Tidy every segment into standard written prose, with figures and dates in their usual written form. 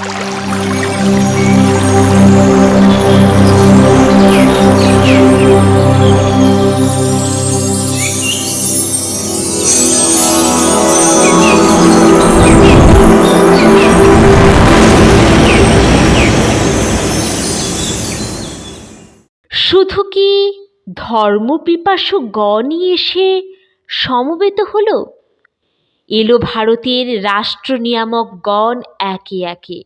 শুধু কি ধর্মপিপাসু গণই এসে সমবেত হলো? এলো ভারতের রাষ্ট্রনিয়ামকগণ একে একে।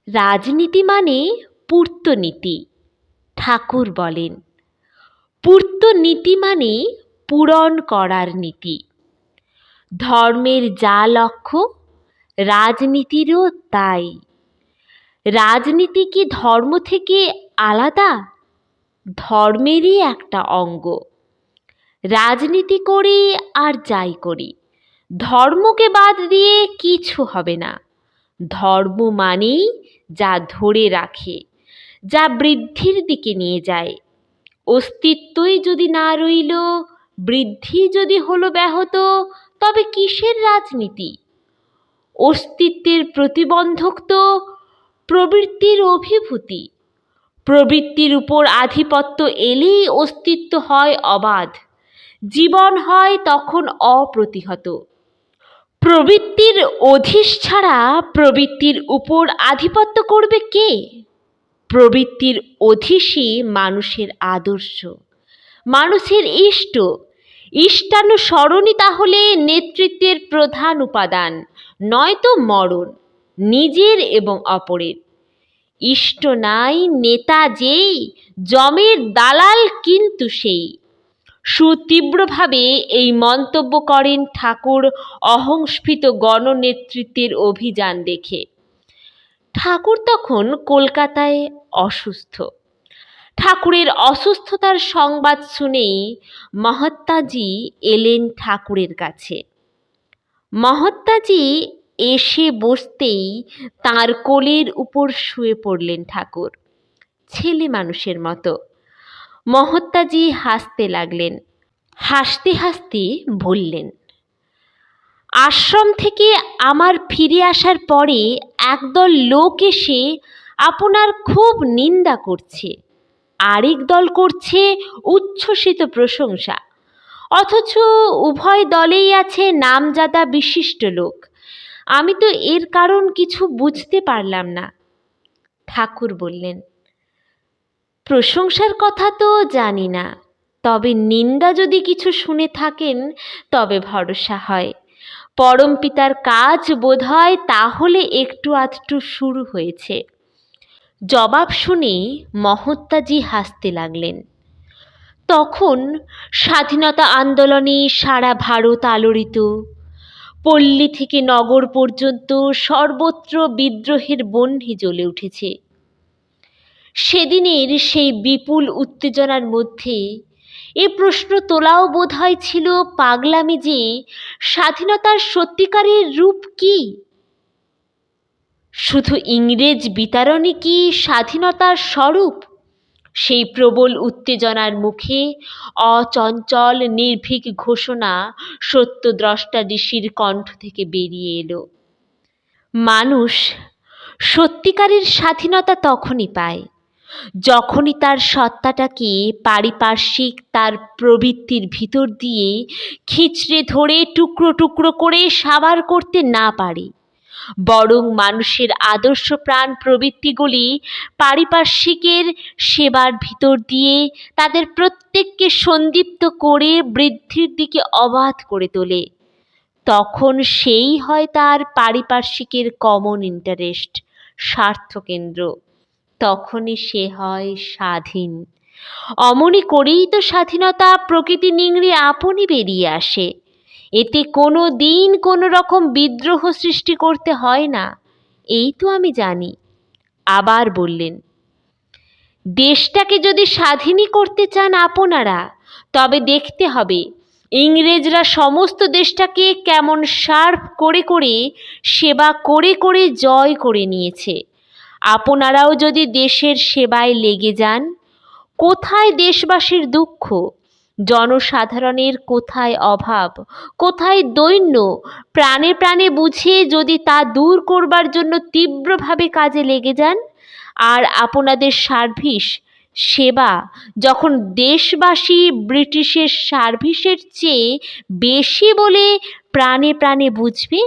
রাজনীতি মানে পূর্তনীতি, ঠাকুর বলেন। পূর্তনীতি মানে পূরণ করার নীতি। ধর্মের যা লক্ষ্য, রাজনীতিরও তাই। রাজনীতি কি ধর্ম থেকে আলাদা? ধর্মেরই একটা অঙ্গ। রাজনীতি করি আর যাই করি, ধর্মকে বাদ দিয়ে কিছু হবে না। ধর্ম মানেই যা ধরে রাখে, যা বৃদ্ধির দিকে নিয়ে যায়। অস্তিত্বই যদি না রইল, বৃদ্ধি যদি হলো ব্যাহত, তবে কিসের রাজনীতি? অস্তিত্বের প্রতিবন্ধক তো প্রবৃত্তির অভিভূতি। প্রবৃত্তির উপর আধিপত্য এলেই অস্তিত্ব হয় অবাধ, জীবন হয় তখন অপ্রতিহত। প্রবৃত্তির অধিষ্ঠারা প্রবৃত্তির উপর আধিপত্য করবে কে? প্রবৃত্তির অধীশই মানুষের আদর্শ, মানুষের ইষ্ট। ইষ্টানুসরণই তাহলে নেতৃত্বের প্রধান উপাদান, নয়তো মরণ, নিজের এবং অপরের। ইষ্ট নাই, নেতা যেই, জমের দালাল কিন্তু সেই। সুতীব্রভাবে এই মন্তব্য করেন ঠাকুর অহংস্ফীত গণনেতৃত্বের অভিযান দেখে। ঠাকুর তখন কলকাতায় অসুস্থ। ঠাকুরের অসুস্থতার সংবাদ শুনেই মহাত্মাজি এলেন ঠাকুরের কাছে। মহাত্মাজি এসে বসতেই তাঁর কোলের উপর শুয়ে পড়লেন ঠাকুর, ছেলে মানুষের মতো। মহাত্মাজি হাসতে লাগলেন। হাসতে হাসতে বললেন, আশ্রম থেকে আমার ফিরে আসার পরে একদল লোক এসে আপনার খুব নিন্দা করছে, আরেক দল করছে উচ্ছ্বসিত প্রশংসা। অথচ উভয় দলেই আছে নামজাদা বিশিষ্ট লোক। আমি তো এর কারণ কিছু বুঝতে পারলাম না। ঠাকুর বললেন, প্রশংসার কথা তো জানি না, তবে নিন্দা যদি কিছু শুনে থাকেন তবে ভরসা হয়। পরম পিতার কাজ বোধহয় তাহলে একটু আধটু শুরু হয়েছে। জবাব শুনে মহাত্মাজি হাসতে লাগলেন। তখন স্বাধীনতা আন্দোলনে সারা ভারত আলোড়িত। পল্লী থেকে নগর পর্যন্ত সর্বত্র বিদ্রোহের বহ্নি জ্বলে উঠেছে। সেদিনের সেই বিপুল উত্তেজনার মধ্যে এ প্রশ্ন তোলাও বোধহয় ছিল পাগলামি যে স্বাধীনতার সত্যিকারের রূপ কি? শুধু ইংরেজ বিতাড়নই কি স্বাধীনতার স্বরূপ? সেই প্রবল উত্তেজনার মুখে অচঞ্চল নির্ভীক ঘোষণা সত্যদ্রষ্টা ঋষির কণ্ঠ থেকে বেরিয়ে এলো। মানুষ সত্যিকারের স্বাধীনতা তখনই পায় যখনই তার সত্তাটাকে পারিপার্শ্বিক তার প্রবৃত্তির ভিতর দিয়ে খিঁচড়ে ধরে টুকরো টুকরো করে সাবার করতে না পারে, বরং মানুষের আদর্শ প্রাণ প্রবৃত্তিগুলি পারিপার্শ্বিকের সেবার ভিতর দিয়ে তাদের প্রত্যেককে সন্দীপ্ত করে বৃদ্ধির দিকে অবাধ করে তোলে। তখন সেই হয় তার পারিপার্শ্বিকের কমন ইন্টারেস্ট, স্বার্থকেন্দ্র। তখনই সে হয় স্বাধীন। অমনি করেই তো স্বাধীনতা প্রকৃতি নিংড়ে আপনই বেরিয়ে আসে। এতে কোনো দিন কোনো রকম বিদ্রোহ সৃষ্টি করতে হয় না, এই তো আমি জানি। আবার বললেন, দেশটাকে যদি স্বাধীনই করতে চান আপনারা, তবে দেখতে হবে ইংরেজরা সমস্ত দেশটাকে কেমন শার্প করে করে সেবা করে করে জয় করে নিয়েছে। আপনারাও যদি দেশের সেবায় লেগে যান, কোথায় দেশবাসীর দুঃখ? জনসাধারণের কোথায় অভাব, কোথায় দৈন্য, প্রাণে প্রাণে বুঝে যদি তা দূর করবার জন্য তীব্রভাবে কাজে লেগে যান, আর আপনাদের সার্ভিস, সেবা যখন দেশবাসী ব্রিটিশের সার্ভিসের চেয়ে বেশি বলে প্রাণে প্রাণে বুঝবে,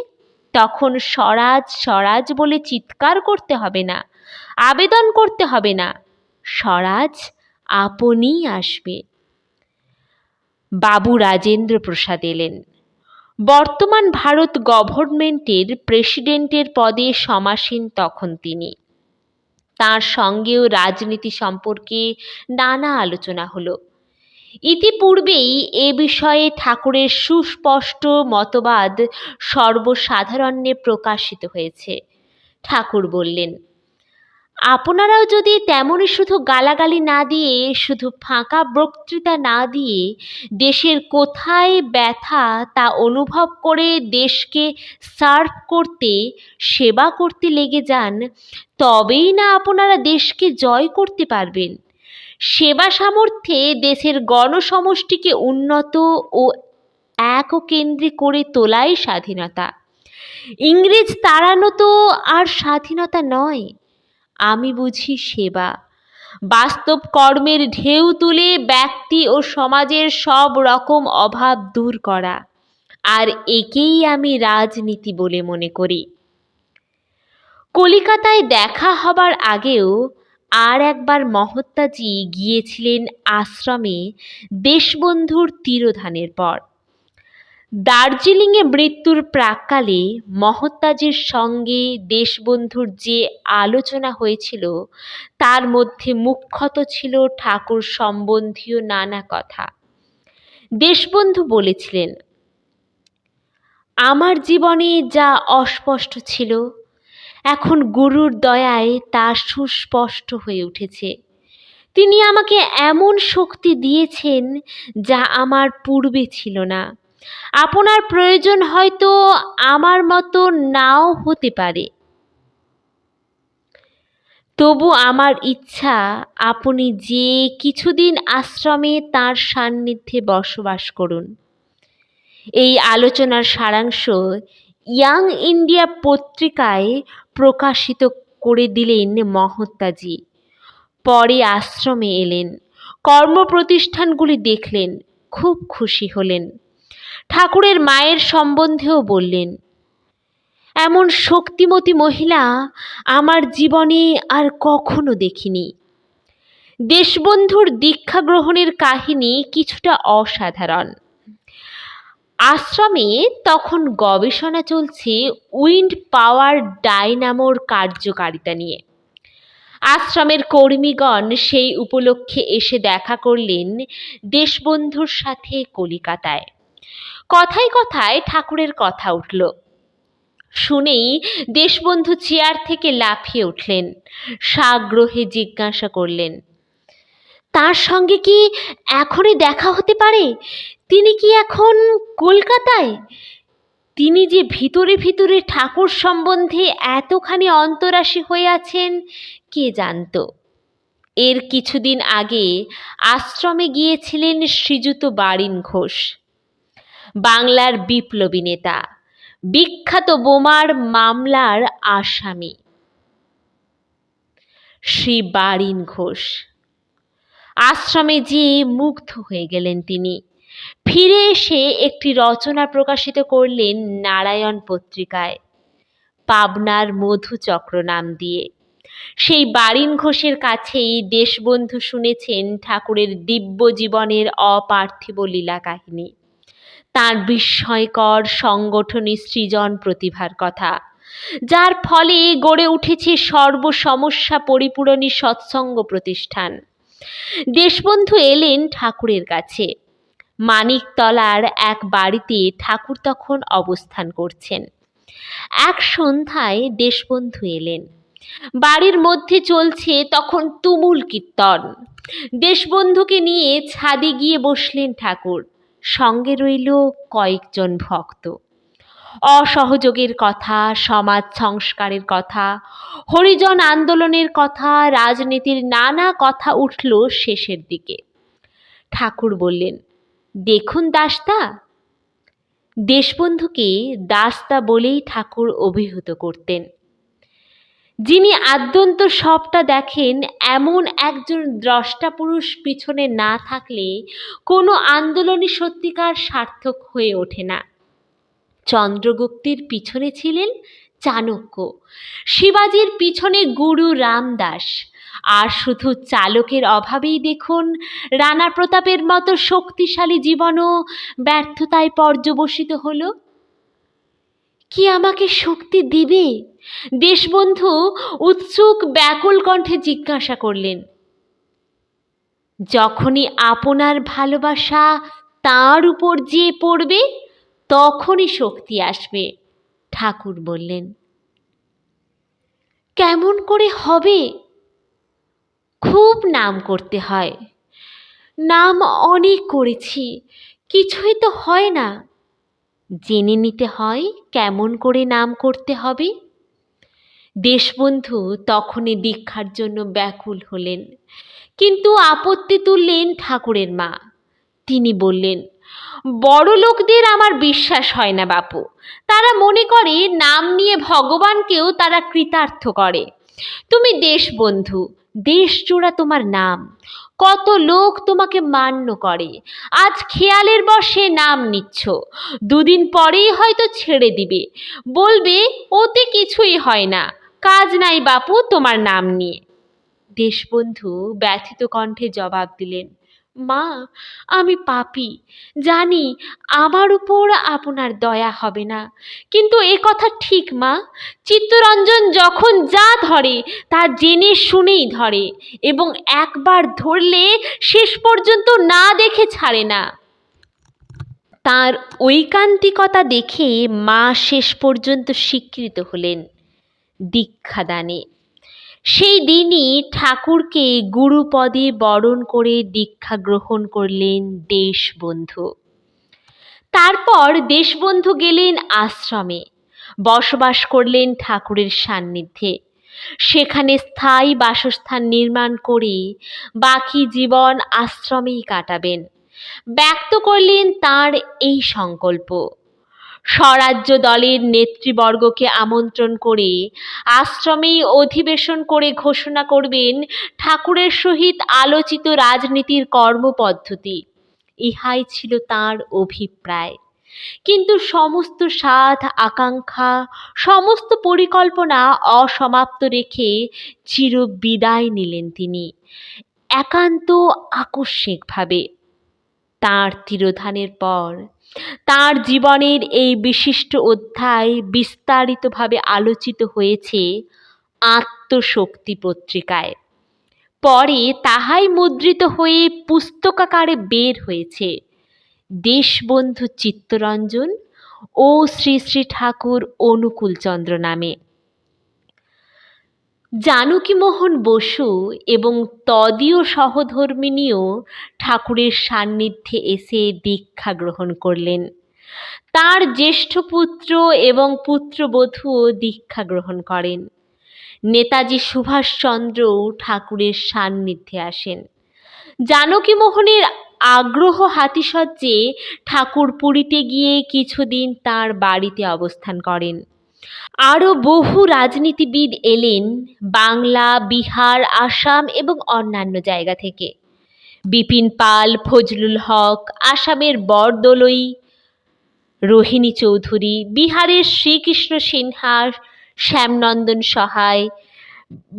তখন স্বরাজ স্বরাজ বলে চিৎকার করতে হবে না, আবেদন করতে হবে না, স্বরাজ আপনিই আসবে। বাবু রাজেন্দ্র প্রসাদ এলেন। বর্তমান ভারত গভর্নমেন্টের প্রেসিডেন্টের পদে সমাসীন তখন তিনি। তার সঙ্গেও রাজনীতি সম্পর্কে নানা আলোচনা হলো। ইতিপূর্বেই এ বিষয়ে ঠাকুরের সুস্পষ্ট মতবাদ সর্বসাধারণে প্রকাশিত হয়েছে। ঠাকুর বললেন, আপনারাও যদি তেমনই শুধু গালাগালি না দিয়ে, শুধু ফাঁকা বক্তৃতা না দিয়ে দেশের কোথায় ব্যথা তা অনুভব করে দেশকে সার্ভ করতে, সেবা করতে লেগে যান, তবেই না আপনারা দেশকে জয় করতে পারবেন। সেবা সামর্থ্যে দেশের গণসমষ্টিকে উন্নত ও এককেন্দ্রী করে তোলাই স্বাধীনতা। ইংরেজ তাড়ানো তো আর স্বাধীনতা নয়। আমি বুঝি সেবা, বাস্তব কর্মের ঢেউ তুলে ব্যক্তি ও সমাজের সব রকম অভাব দূর করা, আর একেই আমি রাজনীতি বলে মনে করি। কলিকাতায় দেখা হবার আগেও আর একবার মহাত্মাজি গিয়েছিলেন আশ্রমে দেশবন্ধুর তিরোধানের পর। দার্জিলিংয়ে মৃত্যুর প্রাক্কালে মহাত্মাজির সঙ্গে দেশবন্ধুর যে আলোচনা হয়েছিল, তার মধ্যে মুখ্যত ছিল ঠাকুর সম্বন্ধীয় নানা কথা। দেশবন্ধু বলেছিলেন, আমার জীবনে যা অস্পষ্ট ছিল, এখন গুরুর দয়ায় তা সুস্পষ্ট হয়ে উঠেছে। তিনি আমাকে এমন শক্তি দিয়েছেন যা আমার পূর্বে ছিল না। আপনার প্রয়োজন হয়তো আমার মতো নাও হতে পারে, তবু আমার ইচ্ছা আপনি যে কিছুদিন আশ্রমে তাঁর সান্নিধ্যে বসবাস করুন। এই আলোচনার সারাংশ ইয়াং ইন্ডিয়া পত্রিকায় প্রকাশিত করে দিলেন মহাত্মাজি। পরে আশ্রমে এলেন, কর্মপ্রতিষ্ঠানগুলি দেখলেন, খুব খুশি হলেন। ঠাকুরের মায়ের সম্বন্ধেও বললেন, এমন শক্তিমতী মহিলা আমার জীবনে আর কখনো দেখিনি। দেশবন্ধুর দীক্ষা গ্রহণের কাহিনী কিছুটা অসাধারণ। আশ্রমে তখন গবেষণা চলছে উইন্ড পাওয়ার ডাইনামোর কার্যকারিতা নিয়ে। আশ্রমের কর্মীগণ সেই উপলক্ষে এসে দেখা করলেন দেশবন্ধুর সাথে কলিকাতায়। কথায় কথায় ঠাকুরের কথা উঠল। শুনেই দেশবন্ধু চেয়ার থেকে লাফিয়ে উঠলেন, সাগ্রহে জিজ্ঞাসা করলেন, তার সঙ্গে কি এখনই দেখা হতে পারে? তিনি কি এখন কলকাতায়? তিনি যে ভিতরে ভিতরে ঠাকুর সম্বন্ধে এতখানি অন্তরাশী হয়ে আছেন, কে জানত। এর কিছুদিন আগে আশ্রমে গিয়েছিলেন শ্রীযুত বারিন ঘোষ, বাংলার বিপ্লবী নেতা, বিখ্যাত বোমার মামলার আসামি শ্রী বারিন ঘোষ। আশ্রমে যেয়ে মুগ্ধ হয়ে গেলেন তিনি। ফিরে এসে একটি রচনা প্রকাশিত করলেন নারায়ণ পত্রিকায়, পাবনার মধুচক্র নাম দিয়ে। সেই বারিন ঘোষের কাছেই দেশবন্ধু শুনেছেন ঠাকুরের দিব্য জীবনের অপার্থিব লীলা কাহিনী, তাঁর বিস্ময়কর সংগঠনী সৃজন প্রতিভার কথা, যার ফলে গড়ে উঠেছে সর্বসমস্যা পরিপূরণী সৎসঙ্গ প্রতিষ্ঠান। দেশবন্ধু এলেন ঠাকুরের কাছে। মানিকতলার এক বাড়িতে ঠাকুর তখন অবস্থান করছেন। এক সন্ধ্যায় দেশবন্ধু এলেন। বাড়ির মধ্যে চলছে তখন তুমুল কীর্তন। দেশবন্ধুকে নিয়ে ছাদে গিয়ে বসলেন ঠাকুর। সঙ্গে রইল কয়েকজন ভক্ত। অসহযোগের কথা, সমাজ সংস্কারের কথা, হরিজন আন্দোলনের কথা, রাজনীতির নানা কথা উঠল শেষের দিকে। ঠাকুর বললেন, দেখুন দাসদা। দেশবন্ধুকে দাসদা বলেই ঠাকুর অভিহিত করতেন। যিনি আদ্যন্ত সবটা দেখেন এমন একজন দ্রষ্টা পুরুষ পিছনে না থাকলে কোনো আন্দোলনই সত্যিকার সার্থক হয়ে ওঠে না। চন্দ্রগুপ্তের পিছনে ছিলেন চাণক্য, শিবাজির পিছনে গুরু রামদাস, আর শুধু চালকের অভাবেই দেখুন রানা প্রতাপের মতো শক্তিশালী জীবনও ব্যর্থতায় পর্যবসিত হলো। কি আমাকে শক্তি দিবে? দেশবন্ধু উৎসুক ব্যাকুল কণ্ঠে জিজ্ঞাসা করলেন। যখনই আপনার ভালোবাসা তার উপর যে পড়বে তখনই শক্তি আসবে, ঠাকুর বললেন। কেমন করে হবে? খুব নাম করতে হয়। নাম অনেক করেছি, কিছুই তো হয় না। জেনে নিতে হয় কেমন করে নাম করতে হবে। দেশবন্ধু তখনই দীক্ষার জন্য ব্যাকুল হলেন, কিন্তু আপত্তি তুললেন ঠাকুরের মা। তিনি বললেন, বড় লোকদের আমার বিশ্বাস হয় না বাপু। তারা মনে করে নাম নিয়ে ভগবানকেও তারা কৃতার্থ করে। তুমি দেশবন্ধু, দেশ জোড়া তোমার নাম, কত লোক তোমাকে মান্য করে। আজ খেয়ালের বশে নাম নিচ্ছ, দুদিন পরেই হয়তো ছেড়ে দিবে, বলবে ওতে কিছুই হয় না, কাজ নাই বাপু তোমার নাম নিয়ে। দেশবন্ধু ব্যথিত কণ্ঠে জবাব দিলেন, মা, আমি পাপী, জানি আমার উপর আপনার দয়া হবে না, কিন্তু এ কথা ঠিক মা। চিত্তরঞ্জন যখন যা ধরে তা জেনে শুনেই ধরে, এবং একবার ধরলে শেষ পর্যন্ত না দেখে ছাড়ে না। তার ঐকান্তিকতা দেখে মা শেষ পর্যন্ত স্বীকৃত হলেন দীক্ষাদানে। সেই দিনই ঠাকুরকে গুরুপদে বরণ করে দীক্ষা গ্রহণ করলেন দেশবন্ধু। তারপর দেশবন্ধু গেলেন আশ্রমে, বসবাস করলেন ঠাকুরের সান্নিধ্যে। সেখানে স্থায়ী বাসস্থান নির্মাণ করে বাকি জীবন আশ্রমেই কাটাবেন। ব্যক্ত করলেন তার এই সংকল্প। স্বরাজ্য দলের নেতৃবর্গকে আমন্ত্রণ করে আশ্রমেই অধিবেশন করে ঘোষণা করবেন ঠাকুরের সহিত আলোচিত রাজনীতির কর্মপদ্ধতি। ইহাই ছিল তাঁর অভিপ্রায়। কিন্তু সমস্ত সাধ আকাঙ্ক্ষা, সমস্ত পরিকল্পনা অসমাপ্ত রেখে চিরবিদায় নিলেন তিনি, একান্ত আকস্মিকভাবে। তাঁর তিরোধানের পর তাঁর জীবনের এই বিশিষ্ট অধ্যায় বিস্তারিতভাবে আলোচিত হয়েছে আত্মশক্তি পত্রিকায়। পরে তাহাই মুদ্রিত হয়ে পুস্তকাকারে বের হয়েছে দেশবন্ধু চিত্তরঞ্জন ও শ্রী শ্রী ঠাকুর অনুকূলচন্দ্র নামে। জানকীমোহন বসু এবং তদীয় সহধর্মিণীও ঠাকুরের সান্নিধ্যে এসে দীক্ষা গ্রহণ করলেন। তার জ্যেষ্ঠ পুত্র এবং পুত্রবধূও দীক্ষা গ্রহণ করেন। নেতাজি সুভাষচন্দ্রও ঠাকুরের সান্নিধ্যে আসেন। জানকীমোহনের আগ্রহ হাতিশয্যে ঠাকুর পুরীতে গিয়ে কিছুদিন তার বাড়িতে অবস্থান করেন। আরও বহু রাজনীতিবিদ এলেন বাংলা, বিহার, আসাম এবং অন্যান্য জায়গা থেকে। বিপিন পাল, ফজলুল হক, আসামের বরদলৈ, রোহিণী চৌধুরী, বিহারের শ্রীকৃষ্ণ সিনহা, শ্যামনন্দন সহায়,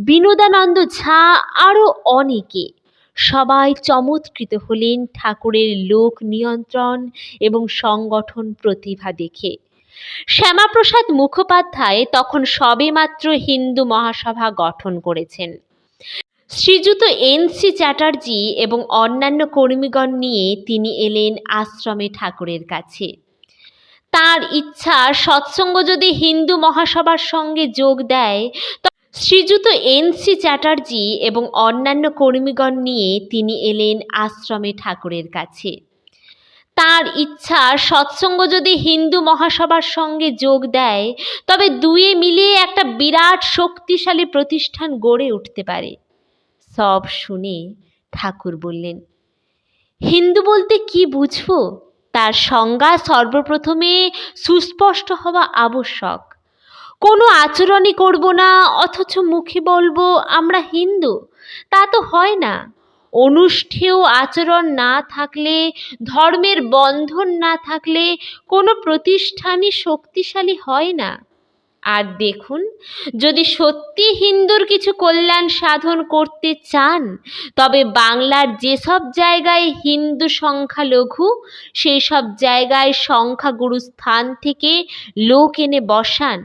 বিনোদানন্দ ঝা, আরও অনেকে। সবাই চমৎকৃত হলেন ঠাকুরের লোক নিয়ন্ত্রণ এবং সংগঠন প্রতিভা দেখে। শ্যামাপ্রসাদ মুখোপাধ্যায় তখন সবেমাত্র হিন্দু মহাসভা গঠন করেছেন। শ্রীযুত এন.সি. চ্যাটার্জি এবং অন্যান্য কর্মীগণ নিয়ে তিনি এলেন আশ্রমে ঠাকুরের কাছে। তাঁর ইচ্ছা, সৎসঙ্গ যদি হিন্দু মহাসভার সঙ্গে যোগ দেয়, শ্রীযুত এন.সি. চ্যাটার্জি এবং অন্যান্য কর্মীগণ নিয়ে তিনি এলেন আশ্রমে ঠাকুরের কাছে। তাঁর ইচ্ছা, সৎসঙ্গ যদি হিন্দু মহাসভার সঙ্গে যোগ দেয়, তবে দুয়ে মিলে একটা বিরাট শক্তিশালী প্রতিষ্ঠান গড়ে উঠতে পারে। সব শুনে ঠাকুর বললেন, হিন্দু বলতে কি বুঝবো তার সংজ্ঞা সর্বপ্রথমে সুস্পষ্ট হওয়া আবশ্যক। কোনো আচরণই করব না অথচ মুখে বলবো আমরা হিন্দু, তা তো হয় না। অনুষ্ঠেয় আচরণ না থাকলে, ধর্মের বন্ধন না থাকলে কোনো প্রতিষ্ঠানই শক্তিশালী হয় না। আর দেখুন, যদি সত্যি হিন্দুর কিছু কল্যাণ সাধন করতে চান, তবে বাংলার যেসব জায়গায় হিন্দু সংখ্যালঘু, সেই সব জায়গায় সংখ্যাগুরু স্থান থেকে লোক এনে বসান।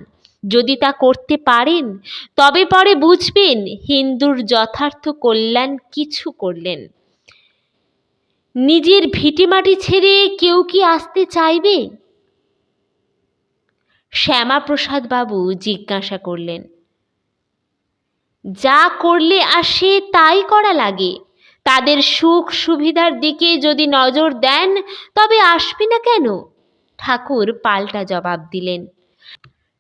যদি তা করতে পারেন, তবে পরে বুঝবেন হিন্দুর যথার্থ কল্যাণ কিছু করলেন। নিজের ভিটেমাটি ছেড়ে কেউ কি আসতে চাইবে? শ্যামাপ্রসাদ বাবু জিজ্ঞাসা করলেন। যা করলে আসে তাই করা লাগে। তাদের সুখ সুবিধার দিকে যদি নজর দেন, তবে আসবে না কেন? ঠাকুর পাল্টা জবাব দিলেন।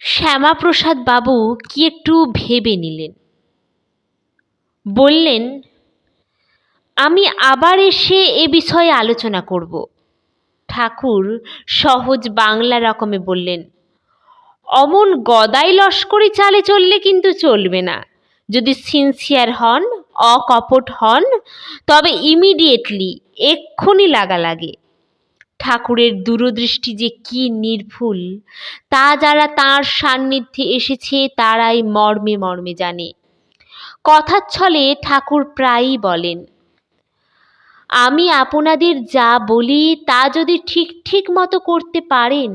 শ্যামাপ্রসাদ বাবু কি একটু ভেবে নিলেন। বললেন, আমি আবার এসে এ বিষয়ে আলোচনা করব। ঠাকুর সহজ বাংলা রকমে বললেন, অমন গদাই লস্করি চালে চললে কিন্তু চলবে না। যদি সিনসিয়ার হন, অকপট হন, তবে ইমিডিয়েটলি, এক্ষুনি লাগা লাগে। ঠাকুরের দূরদৃষ্টি যে কি নির্ভুল, তা যারা তাঁর সান্নিধ্যে এসেছে তারাই মর্মে মর্মে জানে। কথার ছলে ঠাকুর প্রায়ই বলেন, আমি আপনাদের যা বলি তা যদি ঠিক ঠিক মতো করতে পারেন,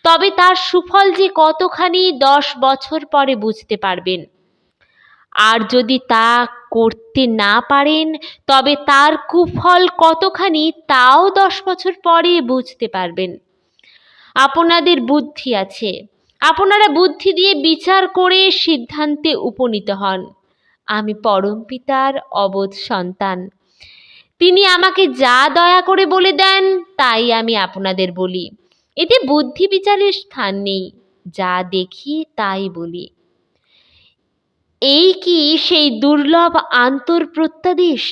তবে তার সুফল যে কতখানি 10 বছর পরে বুঝতে পারবেন। আর যদি তা করতে না পারেন, তবে তার কুফল কতখানি তাও 10 বছর পরে বুঝতে পারবেন। আপনাদের বুদ্ধি আছে, আপনারা বুদ্ধি দিয়ে বিচার করে সিদ্ধান্তে উপনীত হন। আমি পরমপিতার অবোধ সন্তান। তিনি আমাকে যা দয়া করে বলে দেন তাই আমি আপনাদের বলি। এতে বুদ্ধি বিচারের স্থান নেই, যা দেখি তাই বলি। এই কি সেই দুর্লভ আন্তঃপ্রত্যাদেশ,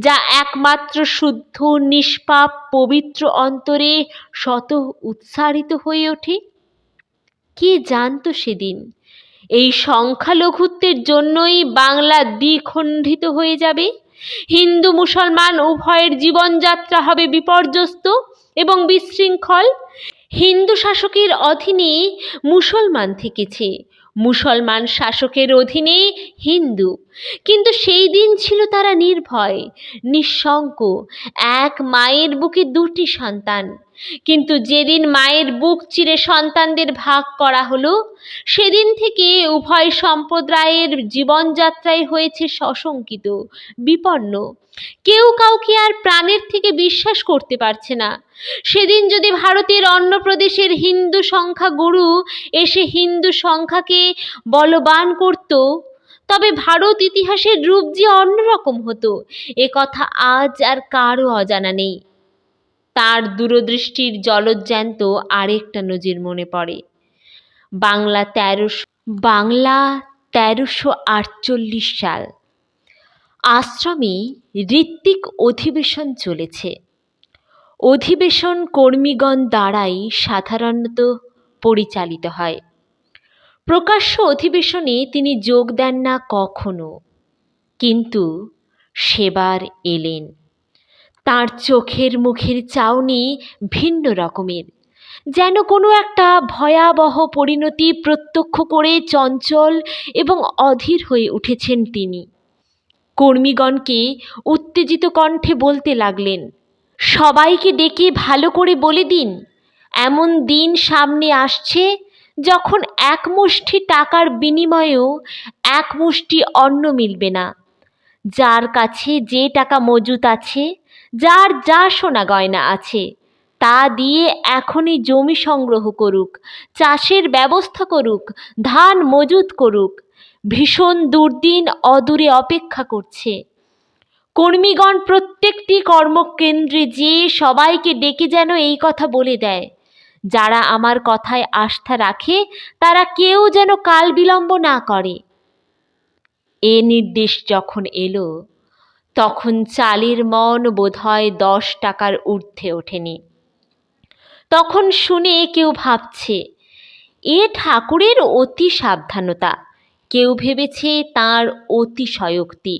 যা একমাত্র শুদ্ধ নিষ্পাপ পবিত্র অন্তরে শত উৎসারিত হয়ে ওঠে? কে জানতো সেদিন এই সংখ্যালঘুত্বের জন্যই বাংলা দ্বিখণ্ডিত হয়ে যাবে, হিন্দু মুসলমান উভয়ের জীবনযাত্রা হবে বিপর্যস্ত এবং বিশৃঙ্খল। হিন্দু শাসকের অধীনে মুসলমান থেকেছে, মুসলমান শাসকের অধীনে হিন্দু, কিন্তু সেই দিন ছিল তারা নির্ভয়, নিঃশঙ্ক, এক মায়ের বুকে 2টি সন্তান। কিন্তু যেদিন মায়ের বুক চিরে সন্তানদের ভাগ করা হলো, সেদিন থেকে উভয় সম্প্রদায়ের জীবনযাত্রাই হয়েছে সশঙ্কিত, বিপন্ন। কেউ কাউকে আর প্রাণের থেকে বিশ্বাস করতে পারছে না। সেদিন যদি ভারতের অন্য প্রদেশের হিন্দু সংখ্যা গুরু এসে হিন্দু সংখ্যাকে বলবান করত, তবে ভারত ইতিহাসের রূপ যে অন্যরকম হতো, এ কথা আজ আর কারও অজানা নেই। তার দূরদৃষ্টির জলজ্যান্ত আরেকটা নজির মনে পড়ে। বাংলা 1348 সাল। আশ্রমে ঋত্বিক অধিবেশন চলেছে। অধিবেশন কর্মীগণ দ্বারাই সাধারণত পরিচালিত হয়। প্রকাশ্য অধিবেশনে তিনি যোগ দেন না কখনো, কিন্তু সেবার এলেন। তাঁর চোখের মুখের চাউনি ভিন্ন রকমের, যেন কোনো একটা ভয়াবহ পরিণতি প্রত্যক্ষ করে চঞ্চল এবং অধীর হয়ে উঠেছেন তিনি। কর্মীগণকে উত্তেজিত কণ্ঠে বলতে লাগলেন, সবাইকে ডেকে ভালো করে বলে দিন, এমন দিন সামনে আসছে যখন এক মুষ্টি টাকার বিনিময়েও এক মুষ্টি অন্ন মিলবে না। যার কাছে যে টাকা মজুত আছে, যার যা সোনা গয়না আছে, তা দিয়ে এখনই জমি সংগ্রহ করুক, চাষের ব্যবস্থা করুক, ধান মজুত করুক। ভীষণ দুর্দিন অদূরে অপেক্ষা করছে। কর্মীগণ প্রত্যেকটি কর্মকেন্দ্রে যেয়ে সবাইকে ডেকে যেন এই কথা বলে দেয়, যারা আমার কথায় আস্থা রাখে তারা কেউ যেন কাল বিলম্ব না করে। এ নির্দেশ যখন এলো, তখন চালের মণ বোধহয় 10 টাকার ঊর্ধ্বে ওঠেনি। তখন শুনে কেউ ভাবছে এ ঠাকুরের অতি সাবধানতা, কেউ ভেবেছে তাঁর অতিশয়োক্তি।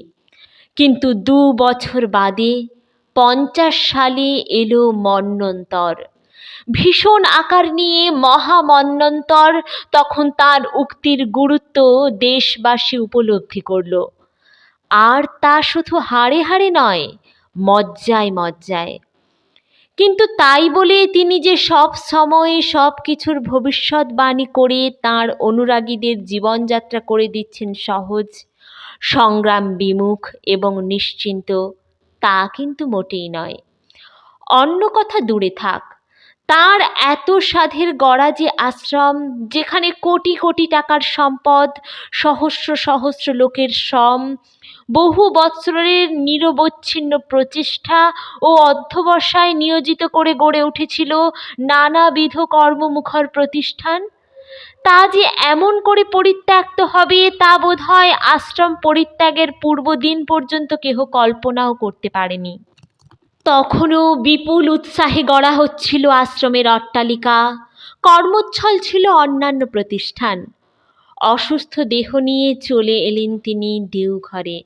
কিন্তু 2 বছর বাদে 50 সালে এলো মন্বন্তর, ভীষণ আকার নিয়ে মহামন্বন্তর। তখন তার উক্তির গুরুত্ব দেশবাসী উপলব্ধি করল, আর তা শুধু হাড়ে হাড়ে নয়, মজ্জায় মজ্জায়। কিন্তু তাই বলে তিনি যে সব সময় সব কিছুর ভবিষ্যৎবাণী করে তাঁর অনুরাগীদের জীবনযাত্রা করে দিচ্ছেন সহজ, সংগ্রাম বিমুখ এবং নিশ্চিন্ত, তা কিন্তু মোটেই নয়। অন্য কথা দূরে থাক, তাঁর এত সাধের গড়া যে আশ্রম, যেখানে কোটি কোটি টাকার সম্পদ, সহস্র সহস্র লোকের শ্রম, বহু বৎসরের নিরবচ্ছিন্ন প্রচেষ্টা ও অধ্যবসায় নিয়োজিত করে গড়ে উঠেছিল নানাবিধ কর্মমুখর প্রতিষ্ঠান, তা যে এমন করে পরিত্যক্ত হবে তা বোধহয় আশ্রম পরিত্যাগের পূর্বদিন পর্যন্ত কেহ কল্পনাও করতে পারেনি। তখনও বিপুল উৎসাহে গড়া হচ্ছিল আশ্রমের অট্টালিকা, কর্মচ্ছল ছিল অন্যান্য প্রতিষ্ঠান। অসুস্থ দেহ নিয়ে চলে এলেন তিনি দেওঘরে।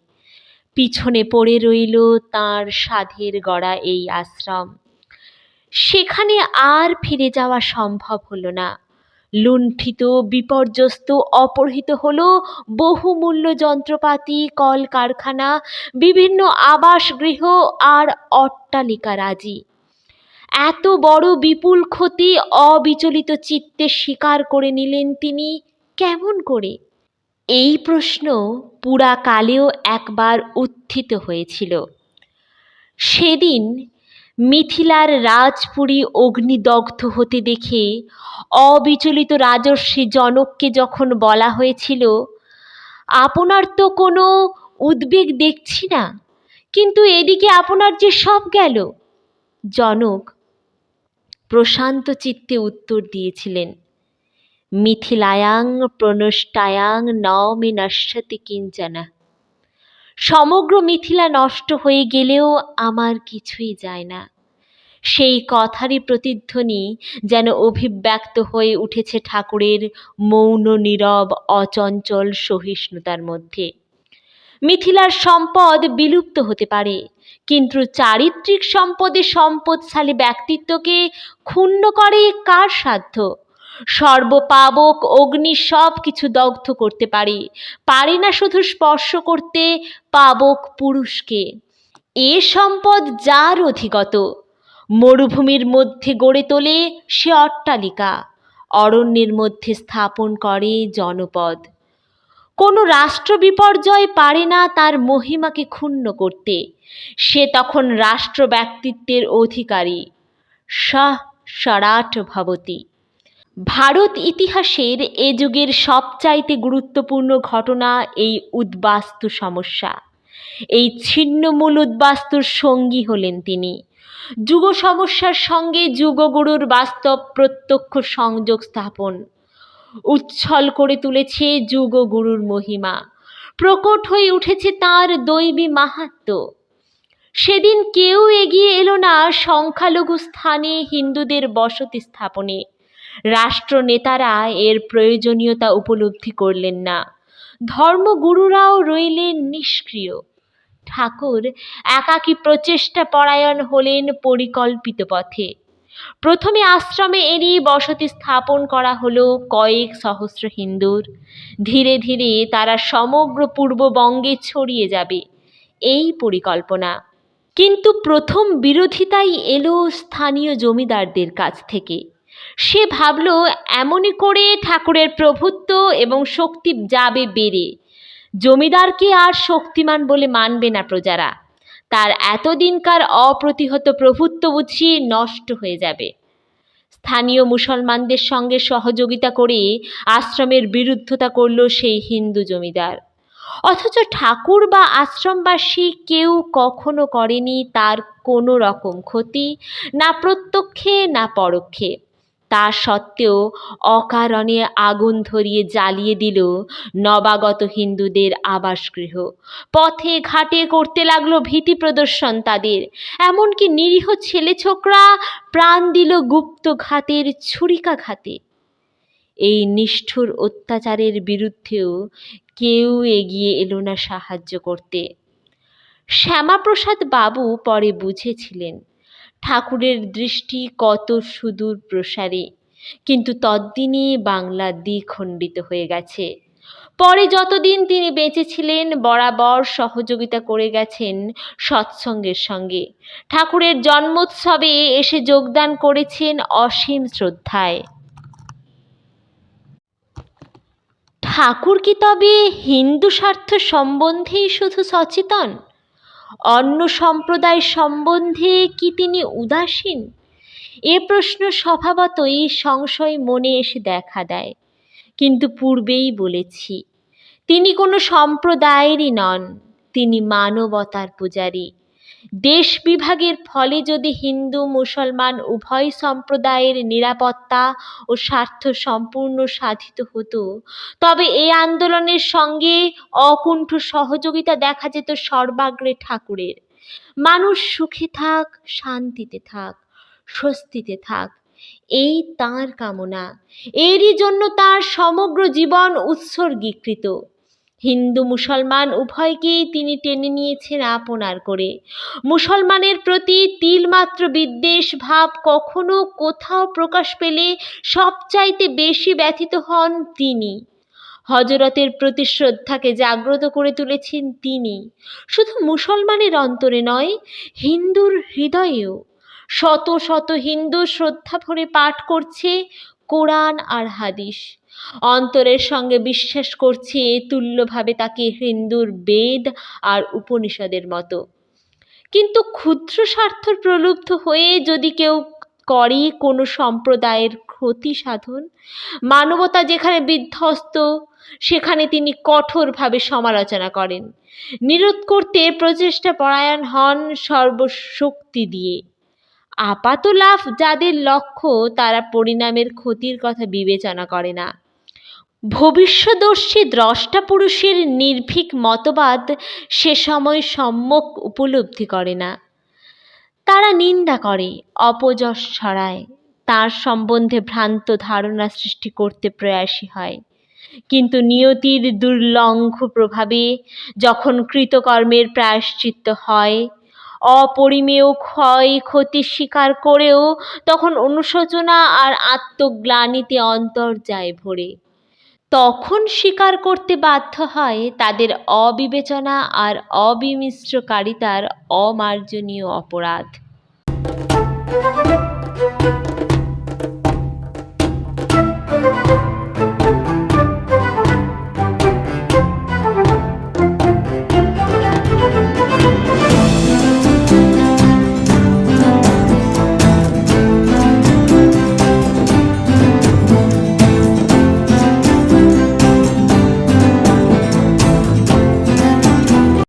পিছনে পড়ে রইল তাঁর সাধের গড়া এই আশ্রম। সেখানে আর ফিরে যাওয়া সম্ভব হলো না। লুণ্ঠিত, বিপর্যস্ত, অপহৃত হলো বহুমূল্য যন্ত্রপাতি, কলকারখানা, বিভিন্ন আবাসগৃহ আর অট্টালিকারাজি। এত বড় বিপুল ক্ষতি অবিচলিত চিত্তে স্বীকার করে নিলেন তিনি কেমন করে? এই প্রশ্ন পুরাকালেও একবার উত্থিত হয়েছিল। সেদিন মিথিলার রাজপুরী অগ্নিদগ্ধ হতে দেখে অবিচলিত রাজর্ষি জনককে যখন বলা হয়েছিল, আপনার তো কোনো উদ্বেগ দেখছি না, কিন্তু এদিকে আপনার যে সব গেল। জনক প্রশান্ত চিত্তে উত্তর দিয়েছিলেন, মিথিলায়াং প্রনষ্টায়াং ন মে নশ্যতি কিঞ্চন। সমগ্র মিথিলা নষ্ট হয়ে গেলেও আমার কিছুই যায় না। সেই কথারই প্রতিধ্বনি যেন অভিব্যক্ত হয়ে উঠেছে ঠাকুরের মৌন নীরব অচঞ্চল সহিষ্ণুতার মধ্যে। মিথিলার সম্পদ বিলুপ্ত হতে পারে, কিন্তু চারিত্রিক সম্পদে সম্পদশালী ব্যক্তিত্বকে ক্ষুণ্ণ করে কার সাধ্য? সর্বপাবক অগ্নি সব কিছু দগ্ধ করতে পারে, পারে না শুধু স্পর্শ করতে পাবক পুরুষকে। এ সম্পদ যার অধিগত, মরুভূমির মধ্যে গড়ে তোলে সে অট্টালিকা, অরণ্যের মধ্যে স্থাপন করে জনপদ। কোনো রাষ্ট্র বিপর্যয় পারে না তার মহিমাকে ক্ষুণ্ণ করতে, সে তখন রাষ্ট্র ব্যক্তিত্বের অধিকারী। সঃ স্বরাট ভবতি। ভারত ইতিহাসের এ যুগের সবচাইতে গুরুত্বপূর্ণ ঘটনা এই উদ্বাস্তু সমস্যা। এই ছিন্নমূল উদ্বাস্তুর সঙ্গী হলেন তিনি। যুগ সমস্যার সঙ্গে যুগগুরুর বাস্তব প্রত্যক্ষ সংযোগ স্থাপন উচ্ছল করে তুলেছে যুগগুরুর মহিমা, প্রকট হয়ে উঠেছে তাঁর দৈবী মাহাত্ম্য। সেদিন কেউ এগিয়ে এলো না সংখ্যালঘু স্থানে হিন্দুদের বসতি স্থাপনে। রাষ্ট্রনেতারা এর প্রয়োজনীয়তা উপলব্ধি করলেন না, ধর্মগুরুরাও রইলেন নিষ্ক্রিয়। ঠাকুর একাকী প্রচেষ্টা পরায়ণ হলেন পরিকল্পিত পথে। প্রথমে আশ্রমে এনে বসতি স্থাপন করা হলো কয়েক সহস্র হিন্দুর। ধীরে ধীরে তারা সমগ্র পূর্ববঙ্গে ছড়িয়ে যাবে, এই পরিকল্পনা। কিন্তু প্রথম বিরোধিতাই এলো স্থানীয় জমিদারদের কাছ থেকে। সে ভাবল এমনই করে ঠাকুরের প্রভুত্ব এবং শক্তি যাবে বেড়ে। জমিদারকে আর শক্তিমান বলে মানবে না প্রজারা, তার এতদিনকার অপ্রতিহত প্রভুত্ব বুঝি নষ্ট হয়ে যাবে। স্থানীয় মুসলমানদের সঙ্গে সহযোগিতা করে আশ্রমের বিরুদ্ধতা করল সেই হিন্দু জমিদার। অথচ ঠাকুর বা আশ্রমবাসী কেউ কখনো করেনি তার কোনো রকম ক্ষতি, না প্রত্যক্ষে না পরোক্ষে। তা সত্ত্বেও অকারণে আগুন ধরিয়ে জ্বালিয়ে দিল নবাগত হিন্দুদের আবাসগৃহ। পথে ঘাটে করতে লাগলো ভীতি প্রদর্শন তাদের। এমনকি নিরীহ ছেলে ছোকরা প্রাণ দিল গুপ্তঘাতের ছুরিকাঘাতে। এই নিষ্ঠুর অত্যাচারের বিরুদ্ধেও কেউ এগিয়ে এলো না সাহায্য করতে। শ্যামাপ্রসাদ বাবু পরে বুঝেছিলেন ঠাকুরের দৃষ্টি কত সুদূর প্রসারী, কিন্তু তদ্দিনে বাংলা দ্বিখণ্ডিত হয়ে গেছে। পরে যতদিন তিনি বেঁচে ছিলেন বরাবর সহযোগিতা করে গেছেন সৎসঙ্গের সঙ্গে। ঠাকুরের জন্মোৎসবে এসে যোগদান করেছেন অসীম শ্রদ্ধায়। ঠাকুর কি তবে হিন্দু স্বার্থ সম্বন্ধেই শুধু সচেতন? অন্য সম্প্রদায় সম্বন্ধে কি তিনি উদাসীন? এ প্রশ্ন স্বভাবতই সংশয় মনে এসে দেখা দেয়। কিন্তু পূর্বেই বলেছি, তিনি কোনো সম্প্রদায়েরই নন, তিনি মানবতার পূজারী। দেশ বিভাগের ফলে যদি হিন্দু মুসলমান উভয় সম্প্রদায়ের নিরাপত্তা ও স্বার্থ সম্পূর্ণ সাধিত হতো, তবে এই আন্দোলনের সঙ্গে অকুণ্ঠ সহযোগিতা দেখা যেত সর্বাগ্রে ঠাকুরের। মানুষ সুখে থাক, শান্তিতে থাক, স্বস্তিতে থাক, এই তাঁর কামনা। এরই জন্য তাঁর সমগ্র জীবন উৎসর্গীকৃত। হিন্দু মুসলমান উভয়কেই তিনি টেনে নিয়েছেন আপনার করে। মুসলমানের প্রতি তিলমাত্র বিদ্বেষ ভাব কখনো কোথাও প্রকাশ পেলে সবচাইতে বেশি ব্যথিত হন তিনি। হযরতের প্রতি শ্রদ্ধাকে জাগ্রত করে তুলেছেন তিনি, শুধু মুসলমানের অন্তরে নয়, হিন্দুর হৃদয়েও। শত শত হিন্দু শ্রদ্ধা ভরে পাঠ করছে কোরআন আর হাদিস, অন্তরের সঙ্গে বিশ্বাস করছে তুল্যভাবে তাকে হিন্দুর বেদ আর উপনিষদের মতো। কিন্তু ক্ষুদ্র স্বার্থ প্রলুব্ধ হয়ে যদি কেউ করে কোনো সম্প্রদায়ের ক্ষতি সাধন, মানবতা যেখানে বিধ্বস্ত, সেখানে তিনি কঠোরভাবে সমালোচনা করেন, নিরোধ করতে প্রচেষ্টা পরায়ণ হন সর্বশক্তি দিয়ে। আপাত লাভ যাদের লক্ষ্য, তারা পরিণামের ক্ষতির কথা বিবেচনা করে না। ভবিষ্যদর্শী দ্রষ্টা পুরুষের নির্ভীক মতবাদ সে সময় সম্যক উপলব্ধি করে না। তারা নিন্দা করে, অপযশ ছড়ায়, তার সম্বন্ধে ভ্রান্ত ধারণা সৃষ্টি করতে প্রয়াসী হয়। কিন্তু নিয়তির দুর্লঙ্ঘ প্রভাবে যখন কৃতকর্মের প্রায়শ্চিত্ত হয়, অপরিমেয় ক্ষয় ক্ষতি স্বীকার করেও তখন অনুশোচনা আর আত্মগ্লানিতে অন্তর যায় ভরে। তখন স্বীকার করতে বাধ্য হয় তাদের অবিবেচনা আর অবিমিশ্রকারিতার অমার্জনীয় অপরাধ।